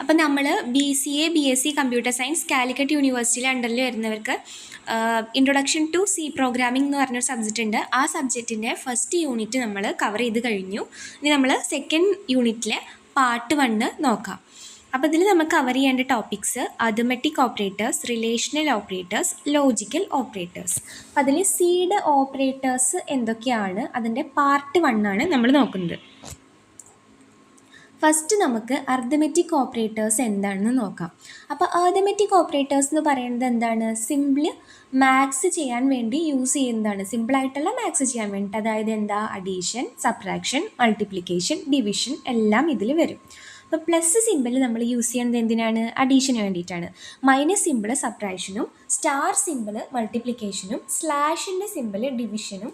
അപ്പോൾ നമ്മൾ BCA BSc computer science Calicut യൂണിവേഴ്സിറ്റിയിലെ അണ്ടറിൽ വരുന്നവർക്ക് ഇൻട്രൊഡക്ഷൻ ടു സി പ്രോഗ്രാമിംഗ് എന്ന് പറഞ്ഞൊരു സബ്ജക്റ്റ് ഉണ്ട്. ആ സബ്ജക്റ്റിൻ്റെ ഫസ്റ്റ് യൂണിറ്റ് നമ്മൾ കവർ ചെയ്ത് കഴിഞ്ഞു. ഇനി നമ്മൾ സെക്കൻഡ് യൂണിറ്റിലെ പാർട്ട് 1 നോക്കാം. അപ്പോൾ ഇതിൽ നമുക്ക് കവർ ചെയ്യേണ്ട topics arithmetic operators, relational operators, logical operators. അപ്പോൾ അതിൽ സീഡ് ഓപ്പറേറ്റേഴ്സ് എന്തൊക്കെയാണ്, അതിൻ്റെ പാർട്ട് 1 ആണ് നമ്മൾ നോക്കുന്നത്. ഫസ്റ്റ് നമുക്ക് അരിത്മെറ്റിക് ഓപ്പറേറ്റേഴ്സ് എന്താണെന്ന് നോക്കാം. അപ്പോൾ അരിത്മെറ്റിക് ഓപ്പറേറ്റേഴ്സ് എന്ന് പറയുന്നത് എന്താണ്? സിമ്പിൾ മാത്സ് ചെയ്യാൻ വേണ്ടി യൂസ് ചെയ്യുന്നതാണ്. സിമ്പിളായിട്ടുള്ള മാത്സ് ചെയ്യാൻ വേണ്ടിയിട്ട്, അതായത് എന്താ, അഡീഷൻ, സബ്ട്രാക്ഷൻ, മൾട്ടിപ്ലിക്കേഷൻ, ഡിവിഷൻ എല്ലാം ഇതിൽ വരും. അപ്പോൾ പ്ലസ് സിമ്പിൾ നമ്മൾ യൂസ് ചെയ്യുന്നത് എന്തിനാണ്? അഡീഷന് വേണ്ടിയിട്ടാണ്. മൈനസ് സിമ്പിൾ സബ്ട്രാക്ഷനും, സ്റ്റാർ സിമ്പിൾ മൾട്ടിപ്ലിക്കേഷനും, സ്ലാഷിൻ്റെ സിമ്പിൾ ഡിവിഷനും,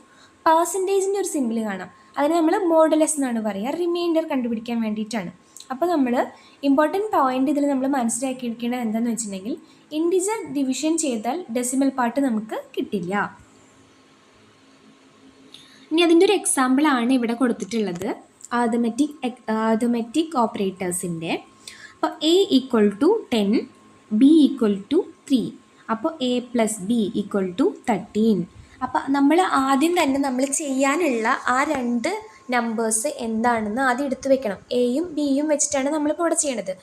പെർസെൻറ്റേജിൻ്റെ ഒരു സിമ്പിൾ കാണാം, അതിന് നമ്മൾ മോഡുലസ് എന്നാണ് പറയുക, റിമൈൻഡർ കണ്ടുപിടിക്കാൻ വേണ്ടിയിട്ടാണ്. അപ്പോൾ നമ്മൾ ഇമ്പോർട്ടൻറ്റ് പോയിന്റ് ഇതിൽ നമ്മൾ മനസ്സിലാക്കിയിരിക്കേണ്ടത് എന്താണെന്ന് വെച്ചിട്ടുണ്ടെങ്കിൽ, ഇൻഡിജർ ഡിവിഷൻ ചെയ്താൽ ഡെസിമൽ പാർട്ട് നമുക്ക് കിട്ടില്ല. ഇനി അതിൻ്റെ ഒരു എക്സാമ്പിളാണ് ഇവിടെ കൊടുത്തിട്ടുള്ളത്, അരിത്മെറ്റിക് ഓപ്പറേറ്റേഴ്സിൻ്റെ. അപ്പോൾ A = 10, B = 3, അപ്പോൾ A + B = 13. അപ്പോൾ നമ്മൾ ആദ്യം തന്നെ നമ്മൾ ചെയ്യാനുള്ള ആ രണ്ട് നമ്പേഴ്സ് എന്താണെന്ന് ആദ്യം എടുത്തു വെക്കണം. എയും ബിയും വെച്ചിട്ടാണ് നമ്മളിപ്പോൾ ഇവിടെ ചെയ്യണത്.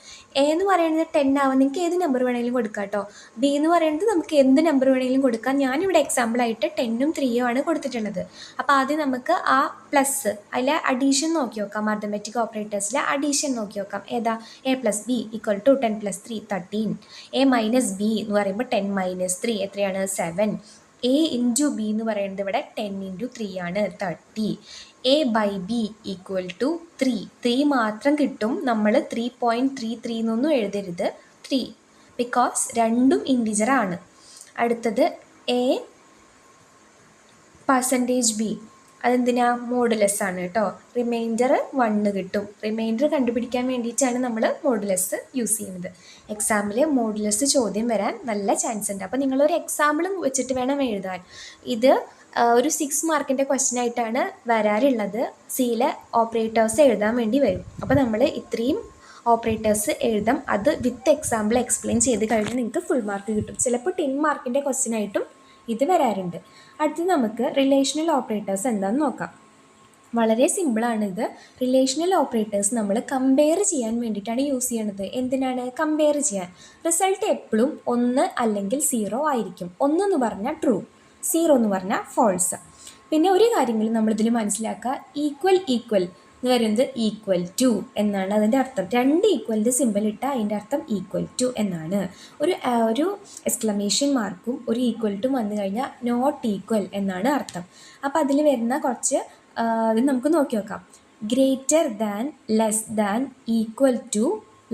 എ എന്ന് പറയുന്നത് 10 ആവും, നിങ്ങൾക്ക് ഏത് നമ്പർ വേണമെങ്കിലും കൊടുക്കാം കേട്ടോ. ബി എന്ന് പറയുന്നത് നമുക്ക് എന്ത് നമ്പർ വേണമെങ്കിലും കൊടുക്കാം. ഞാനിവിടെ എക്സാമ്പിളായിട്ട് 10ഉം 3ഉം ആണ് കൊടുത്തിട്ടുള്ളത്. അപ്പോൾ ആദ്യം നമുക്ക് ആ പ്ലസ് അതിലെ അഡീഷൻ നോക്കി നോക്കാം. അരിത്മെറ്റിക് ഓപ്പറേറ്റേഴ്സിലെ അഡീഷൻ നോക്കി നോക്കാം. ഏതാ? A + B = 10 + 3 13. A - B എന്ന് പറയുമ്പോൾ 10 - 3 എത്രയാണ്? 7. A × B എന്ന് പറയുന്നത് ഇവിടെ 10 × 3 ആണ്, 30. A/B = 3. 3 മാത്രം കിട്ടും. നമ്മൾ 3.33 എന്നൊന്നും എഴുതരുത്, 3, ബിക്കോസ് രണ്ടും ഇൻഡിജറാണ്. അടുത്തത് A %B, അതെന്തിനാ? മോഡുലസ് ആണ് കേട്ടോ. റിമൈൻഡർ 1 കിട്ടും. റിമൈൻഡർ കണ്ടുപിടിക്കാൻ വേണ്ടിയിട്ടാണ് നമ്മൾ മോഡുലസ് യൂസ് ചെയ്യുന്നത്. എക്സാമിൽ മോഡുലസ് ചോദ്യം വരാൻ നല്ല ചാൻസ് ഉണ്ട്. അപ്പോൾ നിങ്ങളൊരു എക്സാമ്പിളും വെച്ചിട്ട് വേണം എഴുതാൻ. ഇത് ഒരു 6 മാർക്കിൻ്റെ ക്വസ്റ്റ്യൻ ആയിട്ടാണ് വരാറുള്ളത്. സിയിലെ ഓപ്പറേറ്റേഴ്സ് എഴുതാൻ വേണ്ടി വരും. അപ്പോൾ നമ്മൾ ഇത്രയും ഓപ്പറേറ്റേഴ്സ് എഴുതാം. അത് വിത്ത് എക്സാമ്പിൾ എക്സ്പ്ലെയിൻ ചെയ്ത് കഴിഞ്ഞാൽ നിങ്ങൾക്ക് ഫുൾ മാർക്ക് കിട്ടും. ചിലപ്പോൾ 10 മാർക്കിൻ്റെ ക്വസ്റ്റ്യൻ ആയിട്ടും ഇത് വരാറുണ്ട്. അടുത്ത് നമുക്ക് റിലേഷണൽ ഓപ്പറേറ്റേഴ്സ് എന്താണെന്ന് നോക്കാം. വളരെ സിമ്പിളാണ് ഇത്. റിലേഷണൽ ഓപ്പറേറ്റേഴ്സ് നമ്മൾ കമ്പയർ ചെയ്യാൻ വേണ്ടിയിട്ടാണ് യൂസ് ചെയ്യണത്. എന്തിനാണ്? കമ്പയർ ചെയ്യാൻ. റിസൾട്ട് എപ്പോഴും 1 അല്ലെങ്കിൽ 0 ആയിരിക്കും. 1 എന്ന് പറഞ്ഞാൽ ട്രൂ, 0 എന്ന് പറഞ്ഞാൽ ഫോൾസ്. പിന്നെ ഒരു കാര്യങ്ങൾ നമ്മളിതിൽ മനസ്സിലാക്കുക, ഈക്വൽ എന്ന് പറയുന്നത് = എന്നാണ് അതിൻ്റെ അർത്ഥം. 2 ഈക്വലിൻ്റെ സിമ്പിൾ ഇട്ടാൽ അതിൻ്റെ അർത്ഥം = എന്നാണ്. ഒരു എക്സ്ക്ലമേഷൻ മാർക്കും ഒരു = വന്നു കഴിഞ്ഞാൽ നോട്ട് ഈക്വൽ എന്നാണ് അർത്ഥം. അപ്പോൾ അതിൽ വരുന്ന കുറച്ച് ഇത് നമുക്ക് നോക്കി നോക്കാം. Greater than, less than, equal to,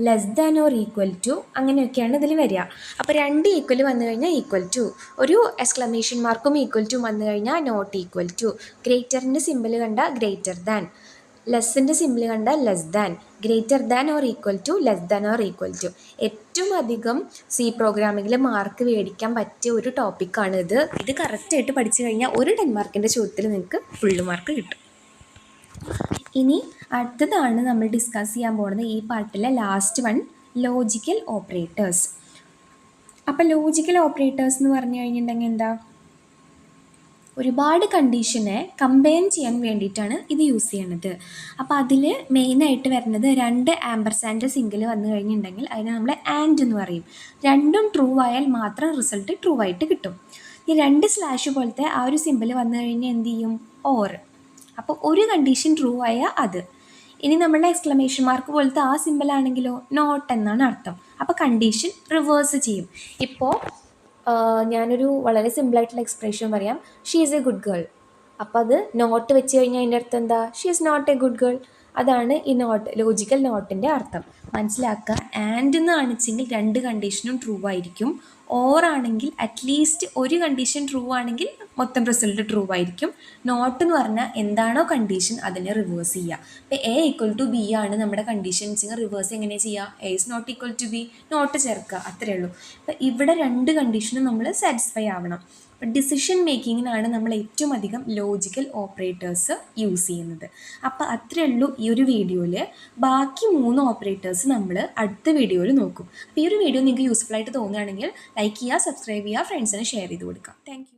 less than or equal to, അങ്ങനെയൊക്കെയാണ് ഇതിൽ വരിക. അപ്പോൾ 2 ഈക്വൽ വന്നു കഴിഞ്ഞാൽ = ഒരു എക്സ്ക്ലമേഷൻ മാർക്കും = വന്നു കഴിഞ്ഞാൽ നോട്ട് ഈക്വൽ ടു, ഗ്രേറ്ററിൻ്റെ സിമ്പിൾ കണ്ട ഗ്രേറ്റർ ദാൻ, ലെസ്സിൻ്റെ സിമ്പിൾ കണ്ട less than, greater than or equal to, less than or equal to. ഏറ്റവും അധികം സി പ്രോഗ്രാമിങ്ങിൽ മാർക്ക് മേടിക്കാൻ പറ്റിയ ഒരു ടോപ്പിക്കാണ് ഇത്. ഇത് കറക്റ്റായിട്ട് പഠിച്ചു കഴിഞ്ഞാൽ ഒരു 10 മാർക്കിൻ്റെ ചോദ്യത്തിൽ നിങ്ങൾക്ക് ഫുൾ മാർക്ക് കിട്ടും. ഇനി അടുത്തതാണ് നമ്മൾ ഡിസ്കസ് ചെയ്യാൻ പോകുന്നത് ഈ പാർട്ടിലെ ലാസ്റ്റ് വൺ, ലോജിക്കൽ ഓപ്പറേറ്റേഴ്സ്. അപ്പോൾ ലോജിക്കൽ ഓപ്പറേറ്റേഴ്സ് എന്ന് പറഞ്ഞു കഴിഞ്ഞിട്ടുണ്ടെങ്കിൽ എന്താ? ഒരുപാട് കണ്ടീഷനെ കമ്പയർ ചെയ്യാൻ വേണ്ടിയിട്ടാണ് ഇത് യൂസ് ചെയ്യണത്. അപ്പോൾ അതിൽ മെയിനായിട്ട് വരുന്നത് 2 ആമ്പർസാൻഡ് സിംഗിൾ വന്നു കഴിഞ്ഞിട്ടുണ്ടെങ്കിൽ അതിനെ നമ്മൾ ആൻഡ് എന്ന് പറയും. രണ്ടും ട്രൂ ആയാൽ മാത്രം റിസൾട്ട് ട്രൂ ആയിട്ട് കിട്ടും. ഈ 2 സ്ലാഷ് പോലത്തെ ആ ഒരു സിമ്പിൾ വന്നു കഴിഞ്ഞാൽ എന്ത് ചെയ്യും? ഓർ. അപ്പോൾ ഒരു കണ്ടീഷൻ ട്രൂ ആയാൽ അത്. ഇനി നമ്മളുടെ എക്സ്ക്ലമേഷൻ മാർക്ക് പോലത്തെ ആ സിമ്പിൾ ആണെങ്കിലോ നോട്ട് എന്നാണ് അർത്ഥം. അപ്പോൾ കണ്ടീഷൻ റിവേഴ്സ് ചെയ്യും. ഇപ്പോൾ ഞാനൊരു വളരെ സിമ്പിളായിട്ടുള്ള എക്സ്പ്രഷൻ പറയാം, she is a good girl. അപ്പോൾ അത് നോട്ട് വെച്ച് കഴിഞ്ഞാൽ അതിൻ്റെ അർത്ഥം എന്താ? She is not a good girl. അതാണ് ഈ ലോജിക്കൽ നോട്ടിൻ്റെ അർത്ഥം. മനസ്സിലാക്കുക, ആൻഡ് എന്ന് കാണിച്ചെങ്കിൽ 2 കണ്ടീഷനും ട്രൂ ആയിരിക്കും. ഓർ ആണെങ്കിൽ അറ്റ്ലീസ്റ്റ് ഒരു കണ്ടീഷൻ ട്രൂ ആണെങ്കിൽ മൊത്തം റിസൾട്ട് ട്രൂ ആയിരിക്കും. നോട്ട് എന്ന് പറഞ്ഞാൽ എന്താണോ കണ്ടീഷൻ അതിനെ റിവേഴ്സ് ചെയ്യുക. ഇപ്പോൾ A = B ആണ് നമ്മുടെ കണ്ടീഷൻ വെച്ചെങ്കിൽ റിവേഴ്സ് എങ്ങനെ ചെയ്യുക? A is not equal to B, not ചേർക്കുക, അത്രയേ ഉള്ളൂ. അപ്പോൾ ഇവിടെ 2 കണ്ടീഷനും നമ്മൾ സാറ്റിസ്ഫൈ ആവണം. അപ്പം ഡിസിഷൻ മേക്കിങ്ങിനാണ് നമ്മൾ ഏറ്റവും അധികം ലോജിക്കൽ ഓപ്പറേറ്റേഴ്സ് യൂസ് ചെയ്യുന്നത്. അപ്പോൾ അത്രയേ ഉള്ളൂ ഈ ഒരു വീഡിയോയിൽ. ബാക്കി 3 ഓപ്പറേറ്റേഴ്സ് നമ്മൾ അടുത്ത വീഡിയോയിൽ നോക്കും. അപ്പോൾ ഈ ഒരു വീഡിയോ നിങ്ങൾക്ക് യൂസ്ഫുൾ ആയിട്ട് തോന്നുകയാണെങ്കിൽ ലൈക്ക് ചെയ്യുക, സബ്സ്ക്രൈബ് ചെയ്യുക, ഫ്രണ്ട്സിന് ഷെയർ ചെയ്ത് കൊടുക്കുക. താങ്ക്